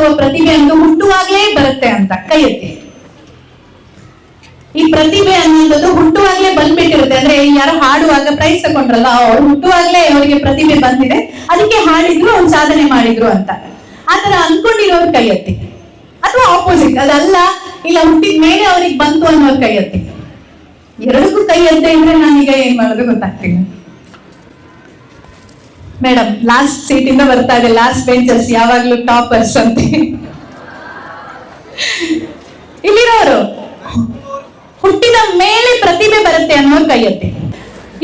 ಅಥವಾ ಪ್ರತಿಭೆ ಅಂತ ಹುಟ್ಟುವಾಗ್ಲೇ ಬರುತ್ತೆ ಅಂತ ಕೈ ಎತ್ತಿ. ಈ ಪ್ರತಿಭೆ ಅನ್ನೋದು ಹುಟ್ಟುವಾಗ್ಲೇ ಬಂದ್ಬಿಟ್ಟಿರುತ್ತೆ. ಅಂದ್ರೆ ಯಾರೋ ಹಾಡುವಾಗ ಪ್ರೈಸ್ ತಗೊಂಡ್ರಲ್ಲ, ಅವ್ರು ಹುಟ್ಟುವಾಗ್ಲೇ ಅವರಿಗೆ ಪ್ರತಿಭೆ ಬಂದಿದೆ, ಅದಕ್ಕೆ ಹಾಡಿದ್ರು, ಅವ್ರು ಸಾಧನೆ ಮಾಡಿದ್ರು ಅಂತ. ಆತರ ಅನ್ಕೊಂಡಿರೋರು ಕೈ ಎತ್ತಿ. ಅಥವಾ ಆಪೋಸಿಟ್, ಅದಲ್ಲ, ಇಲ್ಲ ಹುಟ್ಟಿದ ಮೇಲೆ ಅವ್ರಿಗೆ ಬಂತು ಅನ್ನೋರು ಕೈ ಎತ್ತಿ. ಎರಡಕ್ಕೂ ಕೈ ಎತ್ತೆ ಇದ್ರೆ ನಾನೀಗ ಏನ್ ಮಾಡೋದು ಗೊತ್ತಾಗ್ತಿಲ್ಲ. ಮೇಡಮ್ ಲಾಸ್ಟ್ ಸೀಟ್ ಇಂದ ಬರ್ತಾ ಇದೆ, ಲಾಸ್ಟ್ ಬೆಂಚರ್ಸ್ ಯಾವಾಗ್ಲೂ ಟಾಪರ್ಸ್ ಅಂತ. ಇಲ್ಲಿರೋರು ಹುಟ್ಟಿದ ಮೇಲೆ ಪ್ರತಿಭೆ ಬರುತ್ತೆ ಅನ್ನೋರು ಕೈ ಎತ್ತಿ.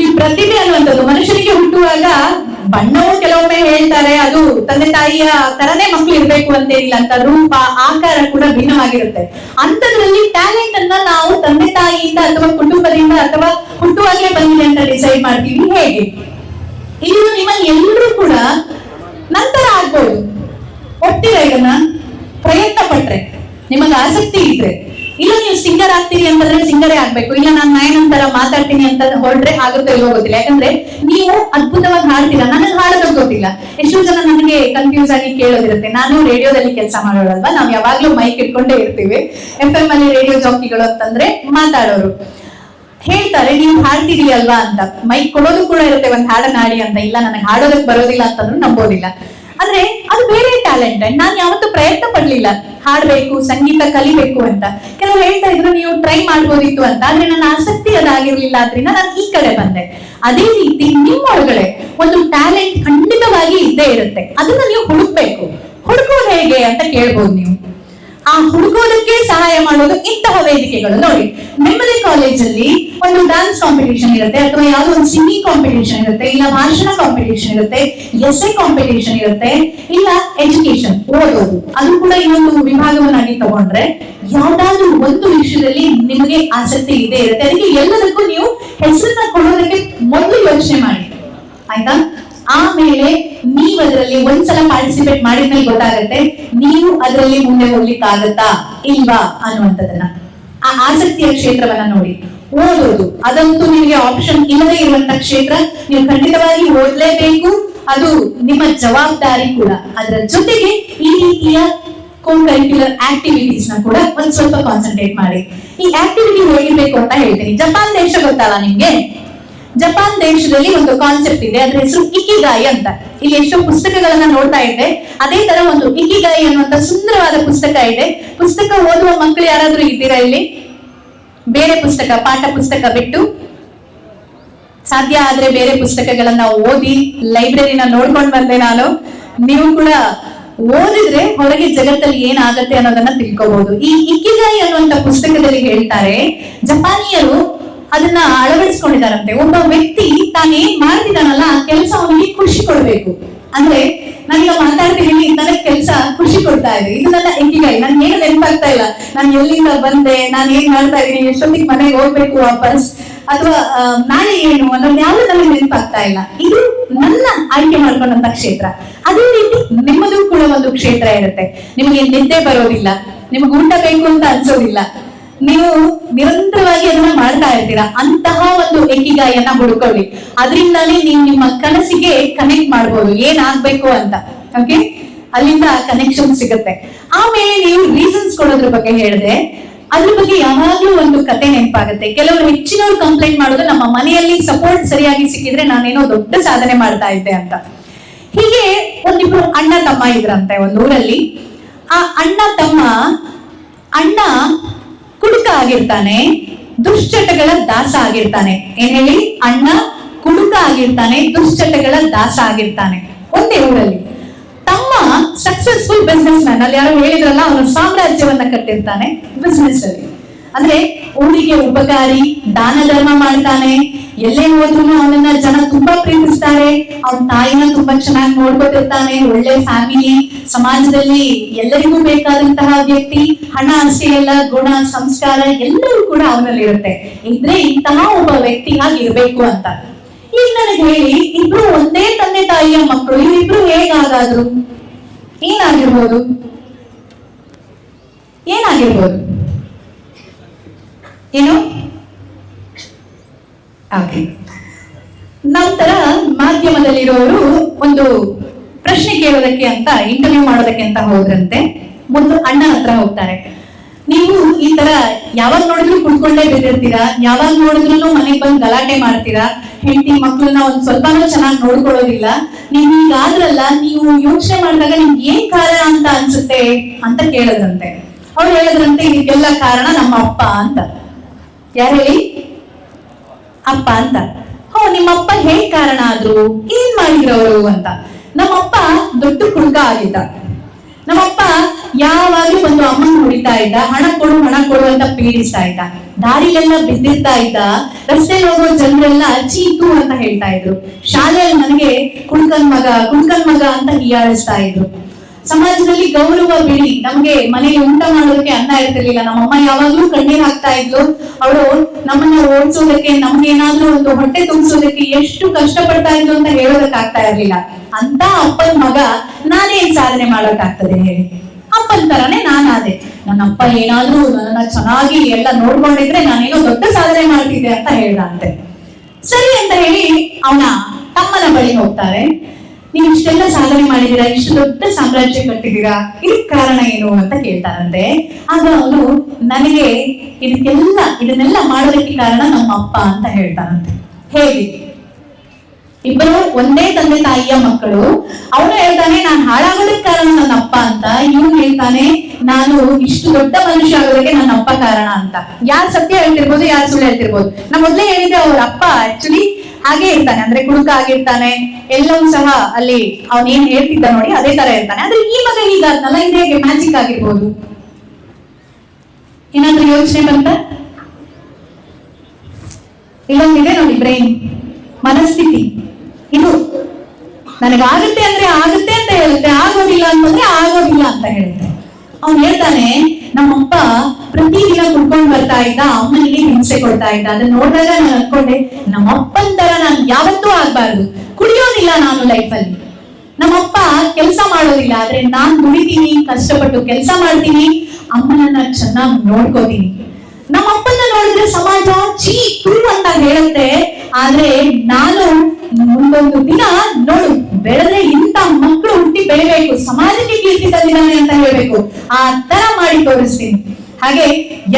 ಈ ಪ್ರತಿಭೆ ಅನ್ನುವಂಥದ್ದು ಮನುಷ್ಯನಿಗೆ ಹುಟ್ಟುವಾಗ ಬಣ್ಣವು ಕೆಲವೊಮ್ಮೆ ಹೇಳ್ತಾರೆ ಅದು ತಂದೆ ತಾಯಿಯ ತರನೇ ಮಕ್ಕಳು ಇರ್ಬೇಕು ಅಂತೇನಿಲ್ಲ ಅಂತ, ರೂಪ ಆಕಾರ ಕೂಡ ಭಿನ್ನವಾಗಿರುತ್ತೆ. ಅಂತದ್ರಲ್ಲಿ ಟ್ಯಾಲೆಂಟ್ ಅನ್ನ ನಾವು ತಂದೆ ತಾಯಿಯಿಂದ ಅಥವಾ ಕುಟುಂಬದಿಂದ ಅಥವಾ ಹುಟ್ಟುವಾಗಲೇ ಬಂದಿದೆ ಅಂತ ಡಿಸೈಡ್ ಮಾಡ್ತೀವಿ. ಹೇಗೆ? ಇದು ನಿಮ್ಮಲ್ಲಿ ಎಲ್ಲರೂ ಕೂಡ ನಂತರ ಆಗ್ಬೋದು. ಒಟ್ಟಿರ ಇದನ್ನ ಪ್ರಯತ್ನ ಪಟ್ರೆ, ನಿಮಗೆ ಆಸಕ್ತಿ ಇದ್ರೆ. ಇಲ್ಲ ನೀವು ಸಿಂಗರ್ ಆಗ್ತೀರಿ ಅಂತಂದ್ರೆ ಸಿಂಗರೇ ಆಗ್ಬೇಕು, ಇಲ್ಲ ನಾನು ನಾಯನಂತರ ಮಾತಾಡ್ತೀನಿ ಅಂತ ಹೊರಟ್ರೆ ಆಗುತ್ತೆ ಇಲ್ಲೋ ಗೊತ್ತಿಲ್ಲ. ಯಾಕಂದ್ರೆ ನೀವು ಅದ್ಭುತವಾಗಿ ಹಾಡ್ತೀರಾ, ನನಗೆ ಹಾಡೋದು ಗೊತ್ತಿಲ್ಲ. ಎಷ್ಟೋ ಜನ ನನಗೆ ಕನ್ಫ್ಯೂಸ್ ಆಗಿ ಕೇಳೋದಿರುತ್ತೆ. ನಾನು ರೇಡಿಯೋದಲ್ಲಿ ಕೆಲಸ ಮಾಡೋಳಲ್ವಾ, ನಾವು ಯಾವಾಗ್ಲೂ ಮೈಕ್ ಇಟ್ಕೊಂಡೇ ಇರ್ತೀವಿ. FM ಅಲ್ಲಿ ರೇಡಿಯೋ ಜಾಕಿಗಳು ಅಂತಂದ್ರೆ ಮಾತಾಡೋರು ಹೇಳ್ತಾರೆ ನೀವು ಹಾಡ್ತೀರಿ ಅಲ್ವಾ ಅಂತ. ಮೈಕ್ ಕೊಡೋದು ಕೂಡ ಇರುತ್ತೆ, ಒಂದ್ ಹಾಡನ್ನ ಹಾಡಿ ಅಂತ. ಇಲ್ಲ ನನಗೆ ಹಾಡೋದಕ್ಕೆ ಬರೋದಿಲ್ಲ ಅಂತಂದ್ರೂ ನಂಬೋದಿಲ್ಲ. ಅಂದ್ರೆ ಅದು ಬೇರೆ ಟ್ಯಾಲೆಂಟ್. ನಾನು ಯಾವತ್ತೂ ಪ್ರಯತ್ನ ಪಡ್ಲಿಲ್ಲ ಹಾಡ್ಬೇಕು, ಸಂಗೀತ ಕಲಿಬೇಕು ಅಂತ. ಕೆಲವು ಹೇಳ್ತಾ ಇದ್ರು ನೀವು ಟ್ರೈ ಮಾಡ್ಬೋದಿತ್ತು ಅಂತ, ಆದ್ರೆ ನನ್ನ ಆಸಕ್ತಿ ಅದಾಗಿರ್ಲಿಲ್ಲ, ಆದ್ರಿಂದ ನಾನು ಈ ಕಡೆ ಬಂದೆ. ಅದೇ ರೀತಿ ನಿಮ್ಮ ಒಳಗಡೆ ಒಂದು ಟ್ಯಾಲೆಂಟ್ ಖಂಡಿತವಾಗಿ ಇದ್ದೇ ಇರುತ್ತೆ, ಅದನ್ನ ನೀವು ಹುಡುಕ್ಬೇಕು. ಹುಡುಕೋದು ಹೇಗೆ ಅಂತ ಕೇಳ್ಬೋದು ನೀವು. ಆ ಹುಡುಕೋದಕ್ಕೆ ಸಹಾಯ ಮಾಡೋದು ಇಂತಹ ವೇದಿಕೆಗಳು. ನೋಡಿ, ನಿಮ್ಮದೇ ಕಾಲೇಜಲ್ಲಿ ಒಂದು ಡಾನ್ಸ್ ಕಾಂಪಿಟೇಷನ್ ಇರುತ್ತೆ, ಅಥವಾ ಯಾವ್ದೋ ಒಂದು ಸಿಂಗಿಂಗ್ ಕಾಂಪಿಟೇಷನ್ ಇರುತ್ತೆ, ಇಲ್ಲ ಭಾಷಣ ಕಾಂಪಿಟೇಷನ್ ಇರುತ್ತೆ, ಎಸ್ಸೆ ಕಾಂಪಿಟೇಷನ್ ಇರುತ್ತೆ, ಇಲ್ಲ ಎಜುಕೇಶನ್ ಓದೋದು, ಅದು ಕೂಡ ಇನ್ನೊಂದು ವಿಭಾಗವನ್ನಾಗಿ ತಗೊಂಡ್ರೆ ಯಾವ್ದಾದ್ರು ಒಂದು ವಿಷಯದಲ್ಲಿ ನಿಮಗೆ ಆಸಕ್ತಿ ಇದೆ ಇರುತ್ತೆ. ಅದಕ್ಕೆ ಎಲ್ಲದಕ್ಕೂ ನೀವು ಹೆಸರನ್ನ ಕೊಡೋದಕ್ಕೆ ಮೊದಲು ಯೋಚನೆ ಮಾಡಿ, ಆಯ್ತಾ? ಆಮೇಲೆ ನೀವು ಅದರಲ್ಲಿ ಒಂದ್ಸಲ ಪಾರ್ಟಿಸಿಪೇಟ್ ಮಾಡಿದ್ಮೇಲೆ ಗೊತ್ತಾಗತ್ತೆ ನೀವು ಅದರಲ್ಲಿ ಮುಂದೆ ಹೋಗ್ಲಿಕ್ಕಾಗತ್ತಾ ಇಲ್ವಾ ಅನ್ನುವಂಥದ್ದನ್ನ. ಆ ಆಸಕ್ತಿಯ ಕ್ಷೇತ್ರವನ್ನ ನೋಡಿ. ಓದೋದು ಅದಂತೂ ನಿಮಗೆ ಆಪ್ಷನ್ ಇಲ್ಲದೆ ಇರುವಂತ ಕ್ಷೇತ್ರ, ನೀವು ಖಂಡಿತವಾಗಿ ಓದ್ಲೇಬೇಕು, ಅದು ನಿಮ್ಮ ಜವಾಬ್ದಾರಿ ಕೂಡ. ಅದರ ಜೊತೆಗೆ ಈ ರೀತಿಯ ಕೋ-ಕರಿಕ್ಯುಲರ್ ಆಕ್ಟಿವಿಟೀಸ್ ನ ಕೂಡ ಒಂದ್ ಸ್ವಲ್ಪ ಕಾನ್ಸಂಟ್ರೇಟ್ ಮಾಡಿ. ಈ ಆಕ್ಟಿವಿಟಿ ಹೇಗಿರ್ಬೇಕು ಅಂತ ಹೇಳ್ತೀನಿ. ಜಪಾನ್ ದೇಶ ಗೊತ್ತಲ್ಲ ನಿಮ್ಗೆ? ಜಪಾನ್ ದೇಶದಲ್ಲಿ ಒಂದು ಕಾನ್ಸೆಪ್ಟ್ ಇದೆ, ಅದ್ರ ಹೆಸರು ಇಕಿಗಾಯಿ ಅಂತ. ಇಲ್ಲಿ ಎಷ್ಟೋ ಪುಸ್ತಕಗಳನ್ನ ನೋಡ್ತಾ ಇದ್ದೆ, ಅದೇ ತರ ಒಂದು ಇಕಿಗಾಯಿ ಅನ್ನುವಂತ ಸುಂದರವಾದ ಪುಸ್ತಕ ಇದೆ. ಪುಸ್ತಕ ಓದುವ ಮಕ್ಕಳು ಯಾರಾದ್ರೂ ಇದ್ದೀರಾ ಇಲ್ಲಿ? ಬೇರೆ ಪುಸ್ತಕ, ಪಾಠ ಪುಸ್ತಕ ಬಿಟ್ಟು ಸಾಧ್ಯ ಆದ್ರೆ ಬೇರೆ ಪುಸ್ತಕಗಳನ್ನ ಓದಿ, ಲೈಬ್ರರಿನ ನೋಡ್ಕೊಂಡು ಬಂದೆ ನಾನು. ನೀವು ಕೂಡ ಓದಿದ್ರೆ ಹೊರಗೆ ಜಗತ್ತಲ್ಲಿ ಏನಾಗತ್ತೆ ಅನ್ನೋದನ್ನ ತಿಳ್ಕೋಬಹುದು. ಈ ಇಕಿಗಾಯಿ ಅನ್ನುವಂತ ಪುಸ್ತಕದಲ್ಲಿ ಹೇಳ್ತಾರೆ, ಜಪಾನಿಯರು ಅದನ್ನ ಅಳವಡಿಸ್ಕೊಂಡಿದಾರಂತೆ. ಒಬ್ಬ ವ್ಯಕ್ತಿ ತಾನೇನ್ ಮಾಡ್ತಿದ್ದಾನಲ್ಲ ಆ ಕೆಲಸ ಅವನಿಗೆ ಖುಷಿ ಕೊಡ್ಬೇಕು. ಅಂದ್ರೆ ನಾನೀಗ ಮಾತಾಡ್ತೀನಿ, ನನಗೆ ಕೆಲಸ ಖುಷಿ ಕೊಡ್ತಾ ಇದೆ, ಇದು ನನ್ನ ಇಕಿಗಾಯಿ. ನನ್ಗೆ ಏನು ನೆನಪಾಗ್ತಾ ಇಲ್ಲ, ನಾನು ಎಲ್ಲಿಂದ ಬಂದೆ, ನಾನು ಏನ್ ಮಾಡ್ತಾ ಇದ್ದೀನಿ, ಎಷ್ಟೊತ್ತಿಗೆ ಮನೆಗೆ ಹೋಗ್ಬೇಕು ವಾಪಸ್, ಅಥವಾ ನಾಳೆ ಏನು ಅನ್ನೋದು ಯಾವ್ದು ನನಗೆ ನೆನಪಾಗ್ತಾ ಇಲ್ಲ. ಇದು ನನ್ನ ಆಯ್ಕೆ ಮಾಡ್ಕೊಂಡಂತ ಕ್ಷೇತ್ರ. ಅದೇ ರೀತಿ ನಿಮ್ಮದು ಕೂಡ ಒಂದು ಕ್ಷೇತ್ರ ಇರುತ್ತೆ. ನಿಮಗೆ ನಿದ್ದೆ ಬರೋದಿಲ್ಲ, ನಿಮಗೆ ಊಟ ಬೇಕು ಅಂತ ಅನ್ಸೋದಿಲ್ಲ, ನೀವು ನಿರಂತರವಾಗಿ ಅದನ್ನ ಮಾಡ್ತಾ ಇರ್ತೀರಾ. ಅಂತಹ ಒಂದು ಇಕಿಗಾಯಿಯನ್ನ ಹುಡ್ಕೊಳ್ಳಿ. ಅದರಿಂದಾನೇ ನೀವು ನಿಮ್ಮ ಕನಸಿಗೆ ಕನೆಕ್ಟ್ ಮಾಡ್ಬೋದು, ಏನಾಗ್ಬೇಕು ಅಂತ. ಓಕೆ, ಅಲ್ಲಿಂದ ಕನೆಕ್ಷನ್ ಸಿಗುತ್ತೆ. ಆಮೇಲೆ ನೀವು ರೀಸನ್ಸ್ ಕೊಡೋದ್ರ ಬಗ್ಗೆ ಹೇಳಿದ್ರೆ, ಅದ್ರ ಬಗ್ಗೆ ಯಾವಾಗ್ಲೂ ಒಂದು ಕತೆ ನೆನಪಾಗುತ್ತೆ. ಕೆಲವರು ಹೆಚ್ಚಿನವ್ರು ಕಂಪ್ಲೇಂಟ್ ಮಾಡೋದು, ನಮ್ಮ ಮನೆಯಲ್ಲಿ ಸಪೋರ್ಟ್ ಸರಿಯಾಗಿ ಸಿಕ್ಕಿದ್ರೆ ನಾನೇನೋ ದೊಡ್ಡ ಸಾಧನೆ ಮಾಡ್ತಾ ಇದ್ದೆ ಅಂತ. ಹೀಗೆ ಒಂದಿಬ್ರು ಅಣ್ಣ ತಮ್ಮ ಇದ್ರಂತೆ ಒಂದು ಊರಲ್ಲಿ. ಆ ಅಣ್ಣ ಕುಡುಕ ಆಗಿರ್ತಾನೆ, ದುಶ್ಚಟಗಳ ದಾಸ ಆಗಿರ್ತಾನೆ. ಏನ್ ಹೇಳಿ? ಅಣ್ಣ ಕುಡುಕ ಆಗಿರ್ತಾನೆ, ದುಶ್ಚಟಗಳ ದಾಸ ಆಗಿರ್ತಾನೆ ಒಂದೇ ಊರಲ್ಲಿ. ತಮ್ಮ ಸಕ್ಸಸ್ಫುಲ್ ಬಿಸ್ನೆಸ್ ಮ್ಯಾನ್, ಅಲ್ಲಿ ಯಾರು ಹೇಳಿದ್ರಲ್ಲ, ಅವನು ಸಾಮ್ರಾಜ್ಯವನ್ನ ಕಟ್ಟಿರ್ತಾನೆ ಬಿಸ್ನೆಸ್ ಅಲ್ಲಿ. ಅಂದ್ರೆ ಊರಿಗೆ ಉಪಕಾರಿ, ದಾನ ಧರ್ಮ ಮಾಡ್ತಾನೆ, ಎಲ್ಲೇ ಹೋದ್ರು ಅವನನ್ನ ಜನ ತುಂಬಾ ಪ್ರೀತಿಸ್ತಾರೆ. ಅವನ ತಾಯಿನ ತುಂಬಾ ಚೆನ್ನಾಗಿ ನೋಡ್ಕೊತಿರ್ತಾನೆ, ಒಳ್ಳೆ ಫ್ಯಾಮಿಲಿ, ಸಮಾಜದಲ್ಲಿ ಎಲ್ಲರಿಗೂ ಬೇಕಾದಂತಹ ವ್ಯಕ್ತಿ. ಹಣ ಅಷ್ಟೇ ಅಲ್ಲ, ಗುಣ, ಸಂಸ್ಕಾರ ಎಲ್ಲವೂ ಕೂಡ ಅವನಲ್ಲಿ ಇರುತ್ತೆ. ಇದ್ರೆ ಇಂತಹ ಒಬ್ಬ ವ್ಯಕ್ತಿ ಆಗಿರ್ಬೇಕು ಅಂತ. ಈಗ ನನಗೆ ಹೇಳಿ, ಇಬ್ರು ಒಂದೇ ತಂದೆ ತಾಯಿಯ ಮಕ್ಕಳು, ಇವರಿಬ್ರು ಹೇಗಾಗಾದ್ರು? ಏನಾಗಿರ್ಬೋದು? ಏನು? ನಂತರ ಮಾಧ್ಯಮದಲ್ಲಿರೋರು ಒಂದು ಪ್ರಶ್ನೆ ಕೇಳೋದಕ್ಕೆ ಅಂತ, ಇಂಟರ್ವ್ಯೂ ಮಾಡೋದಕ್ಕೆ ಅಂತ ಹೋದ್ರಂತೆ. ಒಂದು ಅಣ್ಣನ ಹತ್ರ ಹೋಗ್ತಾರೆ. ನೀವು ಈ ತರ ಯಾವಾಗ ನೋಡಿದ್ರು ಕುಡ್ಕೊಂಡೇ ಬಿದ್ದಿರ್ತೀರಾ, ಯಾವಾಗ ನೋಡಿದ್ರು ಮನೆಗೆ ಬಂದು ಗಲಾಟೆ ಮಾಡ್ತೀರಾ, ಹೆಂಡತಿ ಮಕ್ಳನ್ನ ಒಂದ್ ಸ್ವಲ್ಪನೂ ಚೆನ್ನಾಗಿ ನೋಡ್ಕೊಳ್ಳೋದಿಲ್ಲ, ನೀವು ಈಗಾದ್ರಲ್ಲ, ನೀವು ಯೋಚನೆ ಮಾಡಿದಾಗ ನಿಮ್ಗೆ ಏನ್ ಕಾರಣ ಅಂತ ಅನ್ಸುತ್ತೆ ಅಂತ ಕೇಳಿದ್ರಂತೆ. ಅವ್ರು ಹೇಳಿದ್ರಂತೆ, ಇದಕ್ಕೆಲ್ಲ ಕಾರಣ ನಮ್ಮ ಅಪ್ಪ ಅಂತ. ಯಾರು ಹೇಳಿ? ಅಪ್ಪ ಅಂತ. ನಿಮ್ಮಪ್ಪ ಹೇಗ್ ಕಾರಣ ಆದ್ರು, ಏನ್ ಮಾಡಿದ್ರು ಅವರು ಅಂತ. ನಮ್ಮಪ್ಪ ದೊಡ್ಡ ಕುಡುಕ ಆಗಿದ್ದ. ನಮ್ಮಪ್ಪ ಯಾವಾಗ್ಲೂ ಒಂದು ಅಮ್ಮನ ಹೊಡಿತಾ ಇದ್ದ, ಹಣ ಕೊಡು ಅಂತ ಪೀಡಿಸ್ತಾ ಇದ್ದ. ದಾರಿಲೆಲ್ಲ ಬಿದ್ದಿರ್ತಾ ಇದ್ದ. ರಸ್ತೆಯಲ್ಲಿ ಹೋಗೋ ಜನರೆಲ್ಲ ಚೀತು ಅಂತ ಹೇಳ್ತಾ ಇದ್ರು. ಶಾಲೆಯಲ್ಲಿ ನನಗೆ ಕುಡ್ಕನ್ ಮಗ ಅಂತ ಹೀಯಾಳಿಸ್ತಾ ಇದ್ರು. ಸಮಾಜದಲ್ಲಿ ಗೌರವ ಬಿಡಿ, ನಮ್ಗೆ ಮನೆಗೆ ಊಟ ಮಾಡೋದಕ್ಕೆ ಅನ್ನ ಇರ್ತಿರ್ಲಿಲ್ಲ. ನಮ್ಮಮ್ಮ ಯಾವಾಗ್ಲೂ ಕಣ್ಣೀರ್ ಹಾಕ್ತಾ ಇದ್ಲು. ಅವಳು ನಮ್ಮನ್ನ ಓಡಿಸೋದಕ್ಕೆ, ನಮ್ಗೇನಾದ್ರೂ ಒಂದು ಹೊಟ್ಟೆ ತುಂಬಿಸೋದಕ್ಕೆ ಎಷ್ಟು ಕಷ್ಟ ಪಡ್ತಾ ಇದ್ಲು ಅಂತ ಹೇಳೋದಕ್ ಆಗ್ತಾ ಇರ್ಲಿಲ್ಲ. ಅಂತ ಅಪ್ಪನ ಮಗ ನಾನೇನ್ ಸಾಧನೆ ಮಾಡೋಕ್ಕಾಗ್ತದೆ ಹೇಳಿ? ಅಪ್ಪನ ತರಾನೇ ನಾನಾದೆ. ನನ್ನ ಅಪ್ಪ ಏನಾದ್ರೂ ನನ್ನ ಚೆನ್ನಾಗಿ ಎಲ್ಲ ನೋಡ್ಕೊಂಡಿದ್ರೆ ನಾನೇನೋ ದೊಡ್ಡ ಸಾಧನೆ ಮಾಡ್ತಿದ್ದೆ ಅಂತ ಹೇಳ್ದ ಅಂತೆ. ಸರಿ ಅಂತ ಹೇಳಿ ಅವನ ತಮ್ಮನ ಬಳಿ ಹೋಗ್ತಾರೆ. ನೀವು ಇಷ್ಟೆಲ್ಲ ಸಾಧನೆ ಮಾಡಿದೀರಾ, ಇಷ್ಟು ದೊಡ್ಡ ಸಾಮ್ರಾಜ್ಯ ಕಟ್ಟಿದೀರಾ, ಇದಕ್ ಕಾರಣ ಏನು ಅಂತ ಕೇಳ್ತಾರಂತೆ. ಆಗ ಅವನು, ನನಗೆ ಇದನ್ನೆಲ್ಲ ಮಾಡೋದಕ್ಕೆ ಕಾರಣ ನಮ್ಮ ಅಪ್ಪ ಅಂತ ಹೇಳ್ತಾರಂತೆ. ಹೇಗೆ? ಇಬ್ಬರು ಒಂದೇ ತಂದೆ ತಾಯಿಯ ಮಕ್ಕಳು. ಅವನು ಹೇಳ್ತಾನೆ, ನಾನು ಹಾಳಾಗೋದಕ್ಕೆ ಕಾರಣ ನನ್ನ ಅಪ್ಪ ಅಂತ. ಇವನು ಹೇಳ್ತಾನೆ, ನಾನು ಇಷ್ಟು ದೊಡ್ಡ ಮನುಷ್ಯ ಆಗೋದಕ್ಕೆ ನನ್ನ ಅಪ್ಪ ಕಾರಣ ಅಂತ. ಯಾರು ಸತ್ಯ ಹೇಳ್ತಿರ್ಬೋದು, ಯಾರು ಸುಳ್ಳು ಹೇಳ್ತಿರ್ಬೋದು. ನಾ ಮೊದ್ಲೇ ಹೇಳಿದ್ರೆ ಅವ್ರ ಅಪ್ಪ ಆಕ್ಚುಲಿ ಹಾಗೆ ಇರ್ತಾನೆ, ಅಂದ್ರೆ ಕುಡುಕ ಆಗಿರ್ತಾನೆ. ಎಲ್ಲವೂ ಸಹ ಅಲ್ಲಿ ಅವನೇನ್ ಹೇಳ್ತಿದ್ದ ನೋಡಿ ಅದೇ ತರ ಇರ್ತಾನೆ. ಆದ್ರೆ ಈ ಮಗ ಹೀಗಾದ್ನಲ್ಲ, ಇದು ಹೇಗೆ ಮ್ಯಾಜಿಕ್ ಆಗಿರ್ಬೋದು? ಏನಾದ್ರೂ ಯೋಚನೆ ಬಂತ? ಇಲ್ಲೊಂದಿದೆ ನೋಡಿ, ಬ್ರೈನ್, ಮನಸ್ಥಿತಿ. ಇದು ನನಗಾಗುತ್ತೆ ಅಂದ್ರೆ ಆಗುತ್ತೆ ಅಂತ ಹೇಳುತ್ತೆ, ಆಗೋದಿಲ್ಲ ಅಂತಂದ್ರೆ ಆಗೋದಿಲ್ಲ ಅಂತ ಹೇಳುತ್ತೆ. ಅವ್ನು ಹೇಳ್ತಾನೆ, ನಮ್ಮಪ್ಪ ಪ್ರತಿದಿನ ಕುಡ್ಕೊಂಡು ಬರ್ತಾ ಇದ್ದ, ಅಮ್ಮನಿಗೆ ಹಿಂಸೆ ಕೊಡ್ತಾ ಇದ್ದ. ಅದನ್ನ ನೋಡಿದಾಗ ನಾನು ಅನ್ಕೊಂಡೆ, ನಮ್ಮಪ್ಪನ ತರ ನಾನು ಯಾವತ್ತೂ ಆಗ್ಬಾರ್ದು. ಕುಡಿಯೋದಿಲ್ಲ ನಾನು ಲೈಫಲ್ಲಿ. ನಮ್ಮಪ್ಪ ಕೆಲಸ ಮಾಡೋದಿಲ್ಲ, ಆದ್ರೆ ನಾನ್ ದುಡಿತೀನಿ, ಕಷ್ಟಪಟ್ಟು ಕೆಲಸ ಮಾಡ್ತೀನಿ, ಅಮ್ಮನನ್ನ ಚೆನ್ನಾಗಿ ನೋಡ್ಕೋತೀನಿ. ನಮ್ಮಪ್ಪನ ನೋಡಿದ್ರೆ ಸಮಾಜ ಚೀ ತು ಅಂತ ಹೇಳುತ್ತೆ, ಆದ್ರೆ ನಾನು ಮುಂದೊಂದು ದಿನ ನೋಡು ಬೆಳೆದ್ರೆ ಇಂಥ ಮಕ್ಕಳು ಹುಟ್ಟಿ ಬೆಳಿಬೇಕು, ಸಮಾಜಕ್ಕೆ ಕೀರ್ತಿ ತಂದಿದ್ದಾನೆ ಅಂತ ಹೇಳ್ಬೇಕು, ಆ ತರ ಮಾಡಿ ತೋರಿಸ್ತೀನಿ. ಹಾಗೆ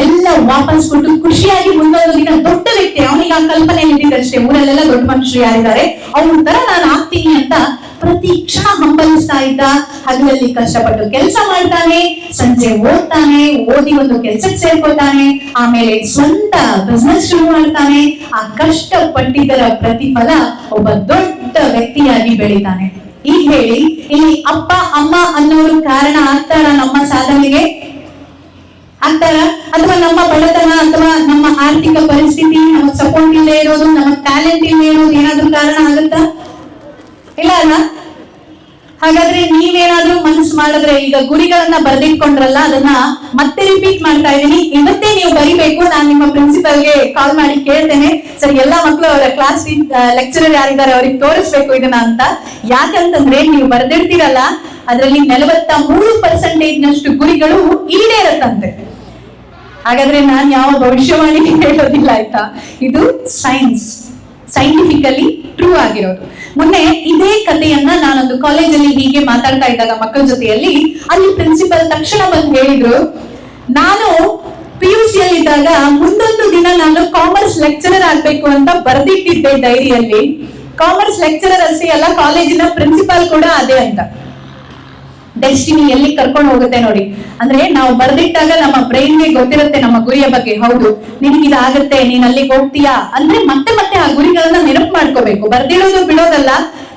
ಎಲ್ಲ ವಾಪಸ್ ಕೊಟ್ಟು ಖುಷಿಯಾಗಿ ಮುಂದೊಂದು ದಿನ ದೊಡ್ಡ ವ್ಯಕ್ತಿ, ಅವನಿಗೆ ಆ ಕಲ್ಪನೆ ಇದ್ದಿದ್ದಷ್ಟೇ, ಊರಲ್ಲೆಲ್ಲ ದೊಡ್ಡ ಮನುಷ್ಯರು ಯಾರಿದ್ದಾರೆ ಅವ್ರ ತರ ನಾನು ಆಗ್ತೀನಿ ಅಂತ ಪ್ರತಿ ಕ್ಷಣ ಹಂಬಲಿಸ್ತಾ ಇದ್ದ. ಹಗಲಲ್ಲಿ ಕಷ್ಟಪಟ್ಟು ಕೆಲಸ ಮಾಡ್ತಾನೆ, ಸಂಜೆ ಓದ್ತಾನೆ, ಓದಿ ಒಂದು ಕೆಲ್ಸಕ್ಕೆ ಸೇರ್ಕೊತಾನೆ, ಆಮೇಲೆ ಸ್ವಂತ ಬಿಸ್ನೆಸ್ ಶುರು ಮಾಡ್ತಾನೆ. ಆ ಕಷ್ಟಪಟ್ಟಿದ್ದರ ಪ್ರತಿಫಲ ಒಬ್ಬ ದೊಡ್ಡ ವ್ಯಕ್ತಿಯಾಗಿ ಬೆಳಿತಾನೆ. ಈಗ ಹೇಳಿ, ಇಲ್ಲಿ ಅಪ್ಪ ಅಮ್ಮ ಅನ್ನೋರು ಕಾರಣ ಆಗ್ತಾರ ನಮ್ಮ ಸಾಧನೆಗೆ? ಆಗ್ತಾರ? ಅಥವಾ ನಮ್ಮ ಬಡತನ ಅಥವಾ ನಮ್ಮ ಆರ್ಥಿಕ ಪರಿಸ್ಥಿತಿ, ನಮಗ್ ಸಪೋರ್ಟ್ ಇಲ್ಲದೆ ಇರೋದು, ನಮ್ಮ ಟ್ಯಾಲೆಂಟ್ ಇಲ್ಲದೆ ಇರೋದು ಏನಾದ್ರೂ ಕಾರಣ ಆಗುತ್ತಾ? ಇಲ್ಲ ಅಲ್ಲ? ಹಾಗಾದ್ರೆ ನೀವೇನಾದ್ರೂ ಮನಸ್ಸು ಮಾಡಿದ್ರೆ, ಈಗ ಗುರಿಗಳನ್ನ ಬರೆದಿಟ್ಕೊಂಡ್ರಲ್ಲ, ಅದನ್ನ ಮತ್ತೆ ರಿಪೀಟ್ ಮಾಡ್ತಾ ಇದೀನಿ, ಇವತ್ತೇ ನೀವು ಬರಿಬೇಕು. ನಾನು ನಿಮ್ಮ ಪ್ರಿನ್ಸಿಪಲ್ಗೆ ಕಾಲ್ ಮಾಡಿ ಕೇಳ್ತೇನೆ, ಸರಿ ಎಲ್ಲಾ ಮಕ್ಕಳು ಅವರ ಕ್ಲಾಸ್ ಲೆಕ್ಚರರ್ ಯಾರಿದ್ದಾರೆ ಅವ್ರಿಗೆ ತೋರಿಸ್ಬೇಕು ಇದನ್ನ ಅಂತ. ಯಾಕಂತಂದ್ರೆ ನೀವು ಬರ್ದಿರ್ತೀರಲ್ಲ, ಅದರಲ್ಲಿ 43% ಗುರಿಗಳು ಈಡೇರತ್ತಂತೆ. ಹಾಗಾದ್ರೆ ನಾನ್ ಯಾವ ಭವಿಷ್ಯವಾಣಿ ಹೇಳೋದಿಲ್ಲ, ಆಯ್ತಾ? ಇದು ಸೈಂಟಿಫಿಕಲಿ ಟ್ರೂ ಆಗಿರೋದು. ಮೊನ್ನೆ ಇದೇ ಕಥೆಯನ್ನ ನಾನೊಂದು ಕಾಲೇಜಲ್ಲಿ ಹೀಗೆ ಮಾತಾಡ್ತಾ ಇದ್ದಾಗ ಮಕ್ಕಳ ಜೊತೆಯಲ್ಲಿ, ಅಲ್ಲಿ ಪ್ರಿನ್ಸಿಪಲ್ ತಕ್ಷಣ ಬಂದು ಹೇಳಿದ್ರು, ನಾನು PUC ಇದ್ದಾಗ ಮುಂದೊಂದು ದಿನ ನಾನು ಕಾಮರ್ಸ್ ಲೆಕ್ಚರರ್ ಆಗ್ಬೇಕು ಅಂತ ಬರ್ದಿಟ್ಟಿದ್ದೆ ಡೈರಿಯಲ್ಲಿ. ಕಾಮರ್ಸ್ ಲೆಕ್ಚರರ್ ಅಷ್ಟೇ ಅಲ್ಲ, ಕಾಲೇಜಿನ ಪ್ರಿನ್ಸಿಪಾಲ್ ಕೂಡ ಅದೇ ಅಂತ. ಡೆಸ್ಟಿನಿ ಎಲ್ಲಿ ಕರ್ಕೊಂಡು ಹೋಗುತ್ತೆ ನೋಡಿ. ಅಂದ್ರೆ ನಾವು ಬರ್ದಿಟ್ಟಾಗ ನಮ್ಮ ಬ್ರೈನ್ಗೆ ಗೊತ್ತಿರುತ್ತೆ ನಮ್ಮ ಗುರಿಯ ಬಗ್ಗೆ. ಹೌದು, ನಿನಗಿದಾಗತ್ತೆ, ನೀನ್ ಅಲ್ಲಿಗೆ ಹೋಗ್ತೀಯಾ ಅಂದ್ರೆ ಮತ್ತೆ ಮತ್ತೆ ಆ ಗುರಿಗಳನ್ನ ನೆನಪು ಮಾಡ್ಕೋಬೇಕು. ಬರ್ದಿಡೋದು ಬಿಡೋದಲ್ಲ,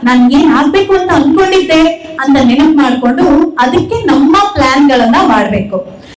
ನಾನ್ ಏನ್ ಆಗ್ಬೇಕು ಅಂತ ಅನ್ಕೊಂಡಿದ್ದೆ ಅಂತ ನೆನಪು ಮಾಡ್ಕೊಂಡು ಅದಕ್ಕೆ ನಮ್ಮ ಪ್ಲಾನ್ ಗಳನ್ನ ಮಾಡ್ಬೇಕು.